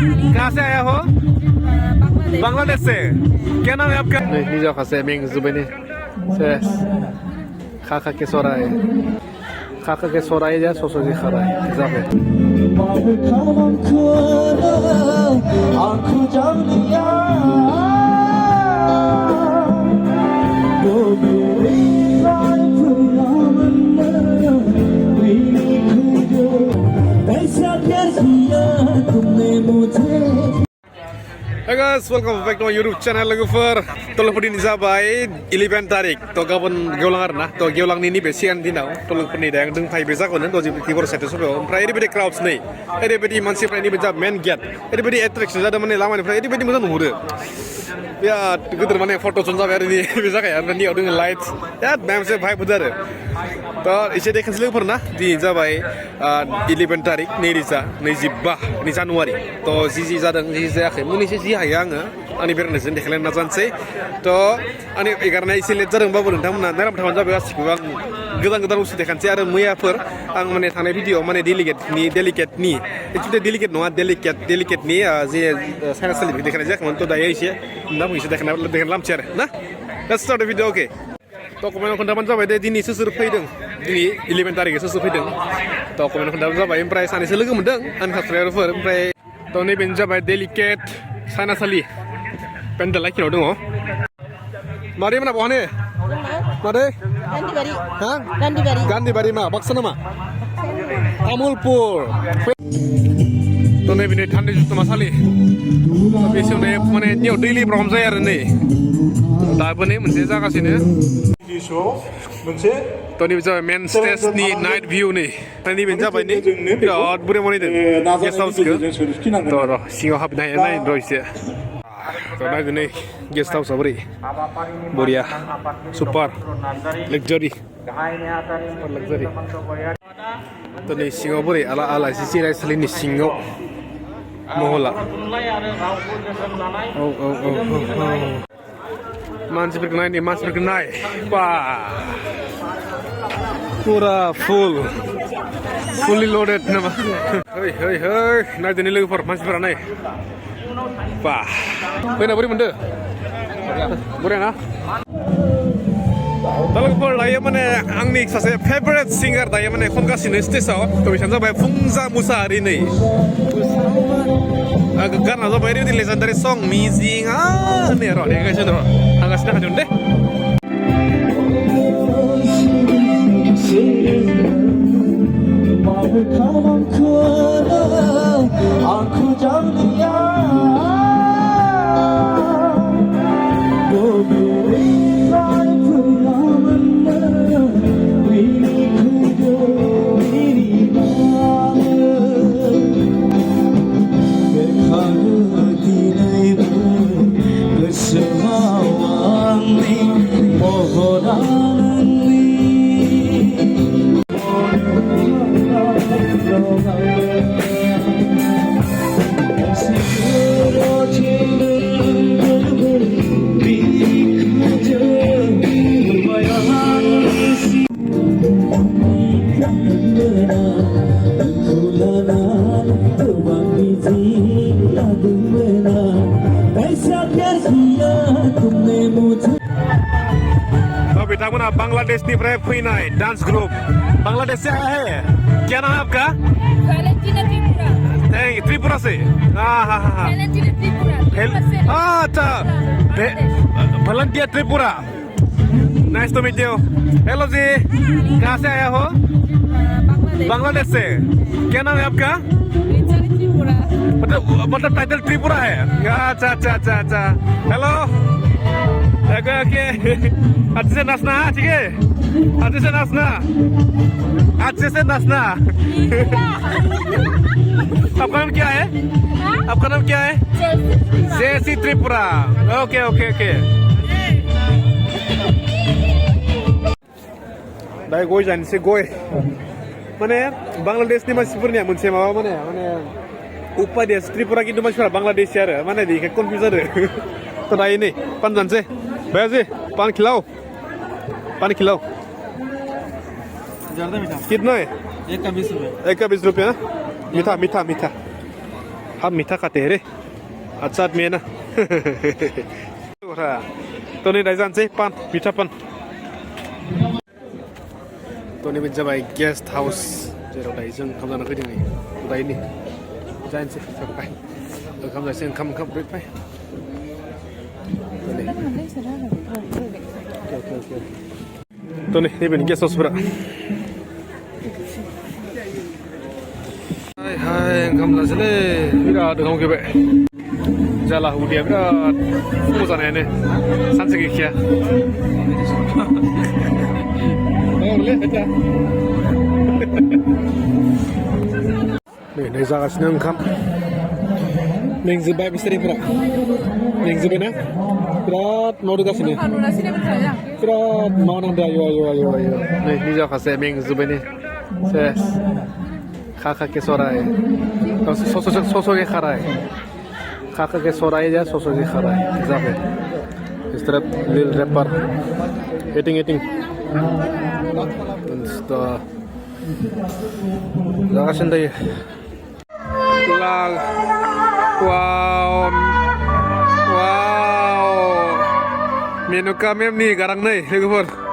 कहाँ से आया हो? बांग्लादेश से। क्या नाम है आपका? नहीं जाओ खासे मेंग जुबेने से खाका के सोराय खाका के सोराय जा सोसो जी खराय जाबे Hey guys, welcome back to my YouTube channel. Logofer, tolong ini zabai 11 tarik. To gabon geulang arna, to geulang ni besian dinau. Tolong puni dayang dung pai besak konen to jibi kibor satu sobo. Prai everybody crowds nih. Everybody mansi prai ini beja main gate. Everybody attraction zada mana lama nih prai everybody mana nunggu. Ya, gitu mana foto sunsa hari ini besak ya. Nanti ada lights. Ya, bam se bhai budar. To isi dekhan selalu pernah di zabai 11 tarik nih risa, nih jibah, nih Januari. To sisi zadang sisi akhir, muni sisi hayang, ani bernesin dekhan nazan se. To ani karena isi lihat jarang bawa nonton, naram thawan zabai asik bang. Gedang-gedang usi dekhan se ada muya per, ang mana thane video, mana delicate ni. Itu tuh delicate noa delicate ni, je saya selalu dekhan aja, kawan to daya isi, namun isi dekhan lam cer, nah. Let's start the video, okay? To komen kondaman zabai deh dini susur feeding, dini 11 tarik susur feeding. To komen kondaman zabai imprai sana selagi mendang, an khasrer fer imprai. To ni benja zabai delicate sana sali, pendel lagi no dong. Mari mana bohane? Mari? Gandhi Bari. Hah? Gandhi Bari. Gandhi Bari mah, baksana mah. Amulpur. To ni bini thandi juta masali. Tapi sih ni mana ni daily problem saya ni. Tapi ni mesti jaga sini. To ni bisa main stage ni night view ni. Tadi bisa apa ni? Tidak, boleh mana itu? Guest house ke? To singo hab naik naik doisnya. To naik ni guest house abri. Boria, super, luxury. Super luxury. To ni singo bori ala sisi lain selain ni singo. Mohola. Oh. Masih berkenai, wah, pura fully loaded nama. Hei, nanti ni lagi for masih berkenai, wah, mana boleh mende, boleh na? Kalau kau lagi mana angni saya favorite singer dah mana konka sinistis awak, tu bisa sampai Fungza Musari ni. Karena so bayar di legendary song Missing nih roh nih guys roh angkat sedang aja deh बिटामुना Bangladesh नी फ्रेप हुई ना dance group Bangladesh से आया है क्या नाम है आपका Valentina Tripura. Tripura से हाँ Valentina Tripura. अच्छा Valentina Tripura nice to meet you hello ji कहाँ से आया हो बांग्लादेश से क्या नाम है आपका Tripura. मतलब टाइटल त्रिपुरा है अच्छा हेलो ओके अच्छे से नाचना ठीक है अच्छे से नाचना आपका नाम क्या है आपका नाम क्या है जेसी त्रिपुरा ओके दाय गय जानोसै गय माने बांग्लादेशनि मानसिफोरनिया मोनसे माबा माने उपादेश त्रिपुरा किन्तु मानसिफोरा बांग्लादेशी आरो माने बेखौ कनफिउज आरो तो दायो नै पान जानोसै भैया जी पान खिलाओ कितना है 1 का 20 रुपये 1 का 20 रुपया मीठा हाब मिठा खाते रे आच्छा मेना तो नै दायो जानोसै पान मिठा पान तो नै बेनो जाबाय गेस्ट हाउस जेराव दायो जों ओंखाम जानो फैदों नै दायो नै जानोसै जाबाय ओंखाम जासै ओंखाम ब्रेकफाय तो नै बेनो गेस्ट हाउसफोरा हाय ओंखाम जानोसैलै बिराद ओंखाम उखैबाय जाला उदैया बिराद फुङाव जानायानो सानसे गैखाया नै जागासिनो ओंखाम मेंजोब्बाय बिसोरनिफोरा मेंजोब्बायना बिराद मावदोगासिनो बिराद मावनांदो आयु नै निजाखासे मेंजोब्बाय नै सेस खाखा के सराय सस के खाराय खाखा के सराय या सस के खाराय जाबाय स्ट्रेप लिल रेपार eating जागासिनो दायो वाव मेनुका मेमनि गारां नै लोगोफोर